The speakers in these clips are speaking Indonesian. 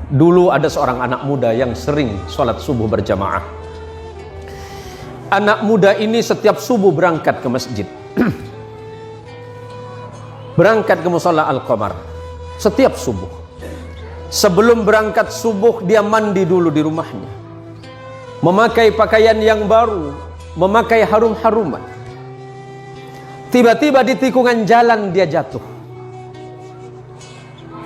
Dulu ada seorang anak muda yang sering sholat subuh berjamaah. Anak muda ini setiap subuh berangkat ke masjid. Berangkat ke mushola Al-Qamar setiap subuh. Sebelum berangkat subuh dia mandi dulu di rumahnya, memakai pakaian yang baru, memakai harum-haruman. Tiba-tiba di tikungan jalan dia jatuh.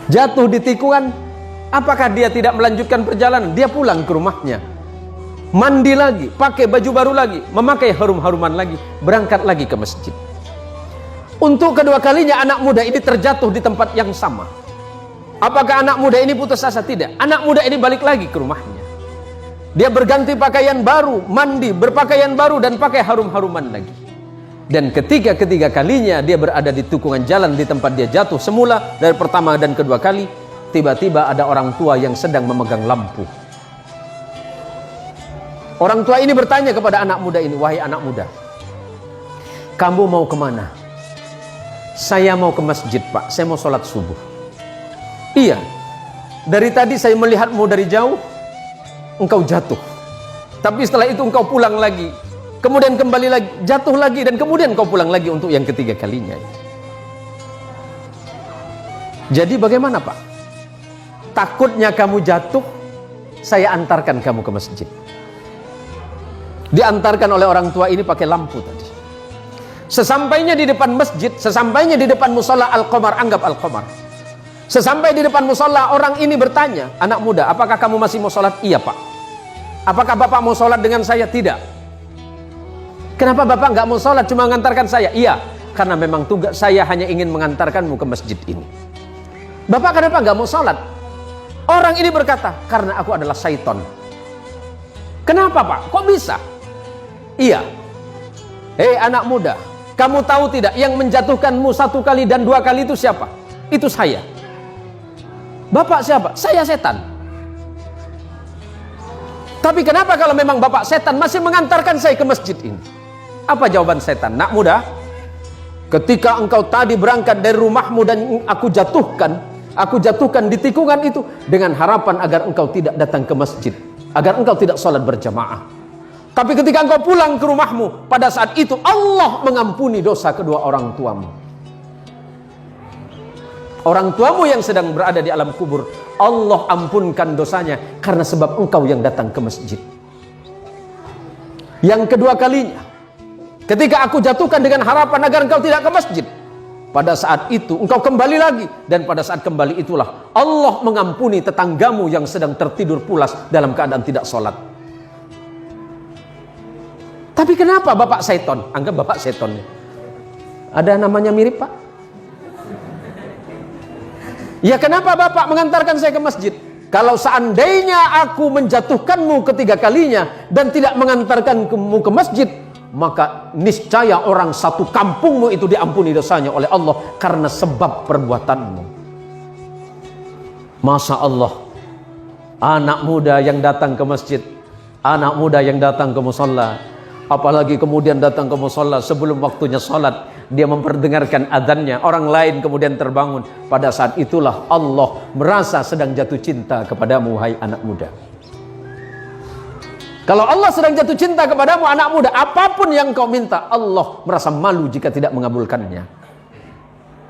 Jatuh di tikungan. Apakah dia tidak melanjutkan perjalanan? Dia pulang ke rumahnya, mandi lagi, pakai baju baru lagi, memakai harum-haruman lagi, berangkat lagi ke masjid. Untuk kedua kalinya anak muda ini terjatuh di tempat yang sama. Apakah anak muda ini putus asa? Tidak. Anak muda ini balik lagi ke rumahnya. Dia berganti pakaian baru, mandi, berpakaian baru, dan pakai harum-haruman lagi. Dan ketiga kalinya dia berada di tikungan jalan di tempat dia jatuh semula dari pertama dan kedua kali, tiba-tiba ada orang tua yang sedang memegang lampu. Orang tua ini bertanya kepada anak muda ini, "Wahai anak muda, kamu mau kemana?" "Saya mau ke masjid, Pak. Saya mau sholat subuh." "Iya, dari tadi saya melihatmu dari jauh, engkau jatuh. Tapi setelah itu engkau pulang lagi, kemudian kembali lagi, jatuh lagi, dan kemudian engkau pulang lagi untuk yang ketiga kalinya. Jadi bagaimana, Pak? Takutnya kamu jatuh, saya antarkan kamu ke masjid." Diantarkan oleh orang tua ini pakai lampu tadi. Sesampainya di depan masjid, sesampainya di depan mushola Al-Qamar, anggap Al-Qamar. Sesampai di depan mushola, orang ini bertanya, "Anak muda, apakah kamu masih mau sholat?" "Iya, Pak." "Apakah Bapak mau sholat dengan saya?" "Tidak." "Kenapa Bapak nggak mau sholat, cuma mengantarkan saya?" "Iya, karena memang tugas saya hanya ingin mengantarkanmu ke masjid ini." "Bapak kenapa nggak mau sholat?" Orang ini berkata, "Karena aku adalah syaiton." "Kenapa, Pak? Kok bisa?" "Iya. Hei anak muda, kamu tahu tidak yang menjatuhkanmu 1 kali dan 2 kali itu siapa? Itu saya." "Bapak siapa?" "Saya setan." "Tapi kenapa kalau memang Bapak setan masih mengantarkan saya ke masjid ini?" Apa jawaban setan? "Nak muda, ketika engkau tadi berangkat dari rumahmu dan aku jatuhkan di tikungan itu dengan harapan agar engkau tidak datang ke masjid, agar engkau tidak sholat berjamaah. Tapi ketika engkau pulang ke rumahmu, pada saat itu Allah mengampuni dosa kedua orang tuamu. Orang tuamu yang sedang berada di alam kubur, Allah ampunkan dosanya karena sebab engkau yang datang ke masjid. Yang kedua kalinya, ketika aku jatuhkan dengan harapan agar engkau tidak ke masjid, pada saat itu engkau kembali lagi, dan pada saat kembali itulah Allah mengampuni tetanggamu yang sedang tertidur pulas dalam keadaan tidak sholat." "Tapi kenapa Bapak seton?" Anggap Bapak seton. Ada namanya mirip, Pak? "Ya kenapa Bapak mengantarkan saya ke masjid?" "Kalau seandainya aku menjatuhkanmu ketiga kalinya dan tidak mengantarkanmu ke masjid, maka niscaya orang satu kampungmu itu diampuni dosanya oleh Allah karena sebab perbuatanmu." Masya Allah, anak muda yang datang ke masjid, anak muda yang datang ke mushola, apalagi kemudian datang ke mushola sebelum waktunya sholat, dia memperdengarkan adzannya, orang lain kemudian terbangun. Pada saat itulah Allah merasa sedang jatuh cinta kepadamu, hai anak muda. Kalau Allah sedang jatuh cinta kepadamu, anak muda, apapun yang kau minta, Allah merasa malu jika tidak mengabulkannya.